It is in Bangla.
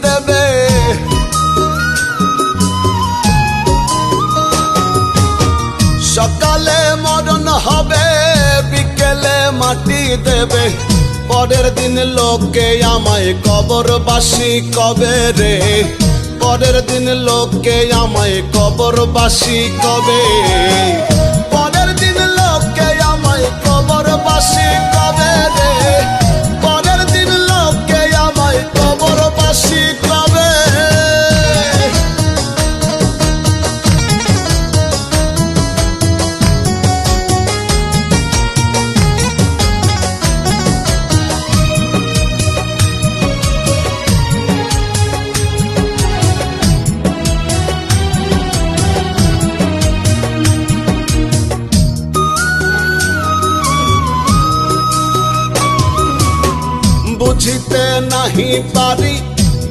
দেবে সকালে মরণ হবে বিকেলে মাটি দেবে পরের দিন লোকে আমায় কবরবাসী কবে রে পরের দিন লোকে আমায় কবরবাসী কবে পরের দিন লোকে আমায় কবরবাসী কবে রে পরের দিন লোকে আমায় কবরবাসী কবে বুঝিতে নাহি পারি